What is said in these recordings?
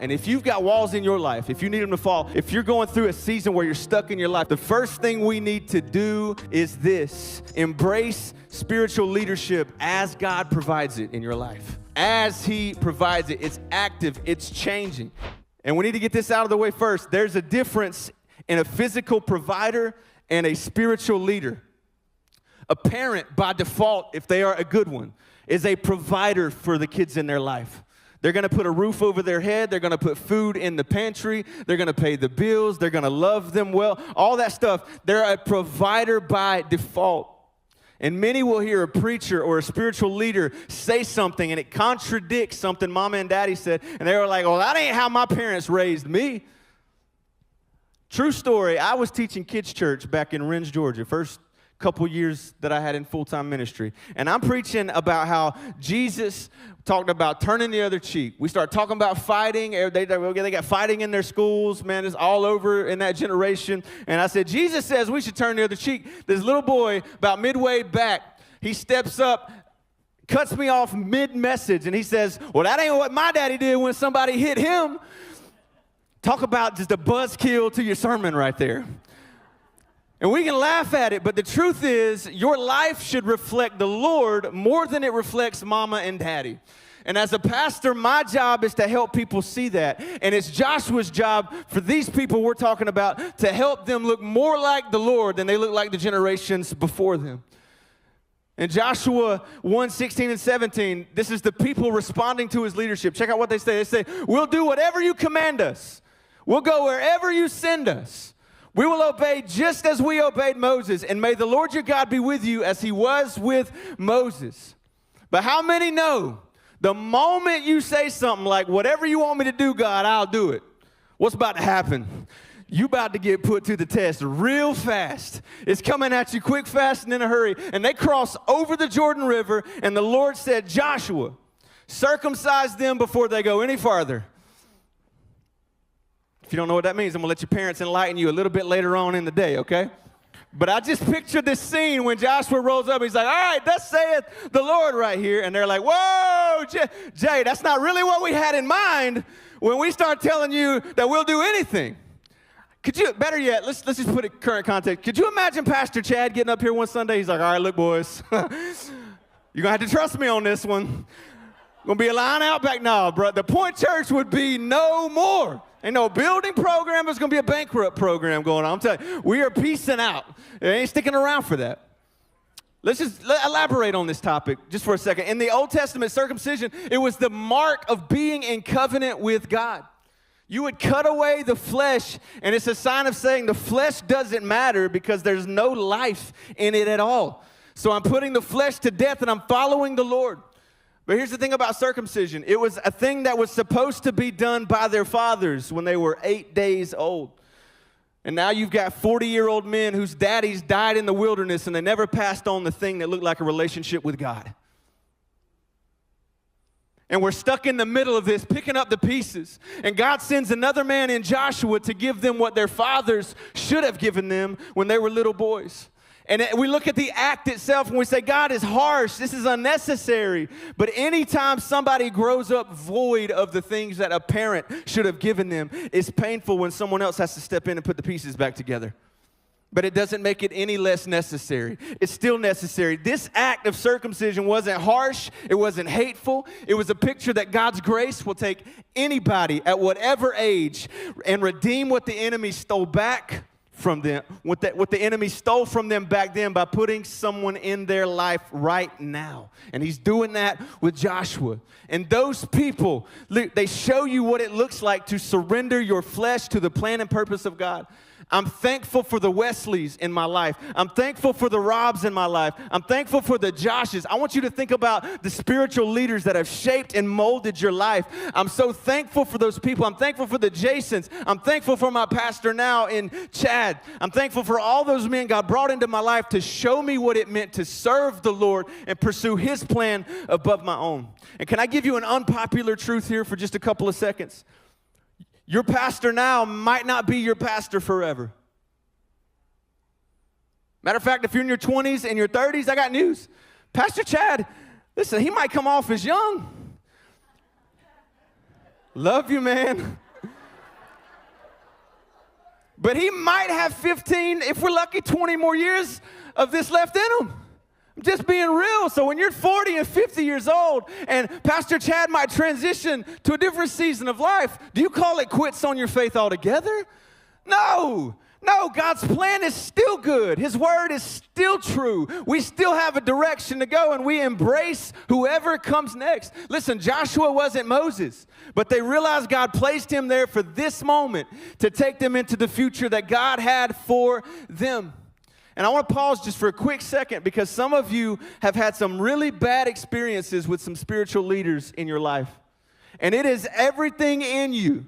And if you've got walls in your life, if you need them to fall, if you're going through a season where you're stuck in your life, the first thing we need to do is this: embrace spiritual leadership as God provides it in your life. As He provides it, it's active, it's changing. And we need to get this out of the way first. There's a difference in a physical provider and a spiritual leader. A parent, by default, if they are a good one, is a provider for the kids in their life. They're going to put a roof over their head. They're going to put food in the pantry. They're going to pay the bills. They're going to love them well. All that stuff. They're a provider by default. And many will hear a preacher or a spiritual leader say something, and it contradicts something mama and daddy said, and they were like, "Oh, that ain't how my parents raised me." True story, I was teaching kids church back in Rennes, Georgia, first couple years that I had in full-time ministry. And I'm preaching about how Jesus talked about turning the other cheek. We start talking about fighting. They got fighting in their schools. Man, it's all over in that generation. And I said, Jesus says we should turn the other cheek. This little boy, about midway back, he steps up, cuts me off mid-message, and he says, "Well, that ain't what my daddy did when somebody hit him." Talk about just a buzzkill to your sermon right there. And we can laugh at it, but the truth is, your life should reflect the Lord more than it reflects mama and daddy. And as a pastor, my job is to help people see that. And it's Joshua's job for these people we're talking about to help them look more like the Lord than they look like the generations before them. In Joshua 1:16 and 17, this is the people responding to his leadership. Check out what they say. They say, "We'll do whatever you command us. We'll go wherever you send us. We will obey just as we obeyed Moses, and may the Lord your God be with you as He was with Moses." But how many know the moment you say something like, "Whatever you want me to do, God, I'll do it," what's about to happen? You about to get put to the test real fast. It's coming at you quick, fast, and in a hurry. And they cross over the Jordan River, and the Lord said, "Joshua, circumcise them before they go any farther." If you don't know what that means, I'm going to let your parents enlighten you a little bit later on in the day, okay? But I just pictured this scene when Joshua rolls up. He's like, "All right, thus saith the Lord," right here. And they're like, "Whoa, Jay, that's not really what we had in mind when we start telling you that we'll do anything." Could you, better yet, let's just put it in current context. Could you imagine Pastor Chad getting up here one Sunday? He's like, "All right, look, boys, you're going to have to trust me on this one. Going to be a line out back now, bro. The Point Church would be no more. Ain't no building program. It's going to be a bankrupt program going on. I'm telling you, we are piecing out. It ain't sticking around for that." Let's just elaborate on this topic just for a second. In the Old Testament, circumcision, it was the mark of being in covenant with God. You would cut away the flesh, and it's a sign of saying the flesh doesn't matter because there's no life in it at all. So I'm putting the flesh to death, and I'm following the Lord. But here's the thing about circumcision. It was a thing that was supposed to be done by their fathers when they were 8 days old. And now you've got 40-year-old men whose daddies died in the wilderness and they never passed on the thing that looked like a relationship with God. And we're stuck in the middle of this, picking up the pieces. And God sends another man in Joshua to give them what their fathers should have given them when they were little boys. And we look at the act itself and we say, God is harsh, this is unnecessary. But anytime somebody grows up void of the things that a parent should have given them, it's painful when someone else has to step in and put the pieces back together. But it doesn't make it any less necessary. It's still necessary. This act of circumcision wasn't harsh, it wasn't hateful. It was a picture that God's grace will take anybody at whatever age and redeem what the enemy stole back from them, what the enemy stole from them back then by putting someone in their life right now. And he's doing that with Joshua. And those people, they show you what it looks like to surrender your flesh to the plan and purpose of God. I'm thankful for the Wesleys in my life. I'm thankful for the Robs in my life. I'm thankful for the Joshes. I want you to think about the spiritual leaders that have shaped and molded your life. I'm so thankful for those people. I'm thankful for the Jasons. I'm thankful for my pastor now in Chad. I'm thankful for all those men God brought into my life to show me what it meant to serve the Lord and pursue His plan above my own. And can I give you an unpopular truth here for just a couple of seconds? Your pastor now might not be your pastor forever. Matter of fact, if you're in your 20s and your 30s, I got news. Pastor Chad, listen, he might come off as young. Love you, man. But he might have 15, if we're lucky, 20 more years of this left in him. I'm just being real. So when you're 40 and 50 years old and Pastor Chad might transition to a different season of life, do you call it quits on your faith altogether? No. No, God's plan is still good. His word is still true. We still have a direction to go, and we embrace whoever comes next. Listen, Joshua wasn't Moses, but they realized God placed him there for this moment to take them into the future that God had for them. And I want to pause just for a quick second because some of you have had some really bad experiences with some spiritual leaders in your life. And it is everything in you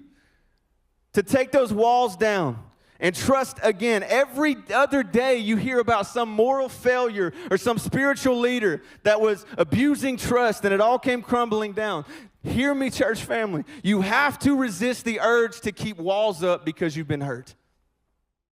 to take those walls down and trust again. Every other day you hear about some moral failure or some spiritual leader that was abusing trust and it all came crumbling down. Hear me, church family. You have to resist the urge to keep walls up because you've been hurt.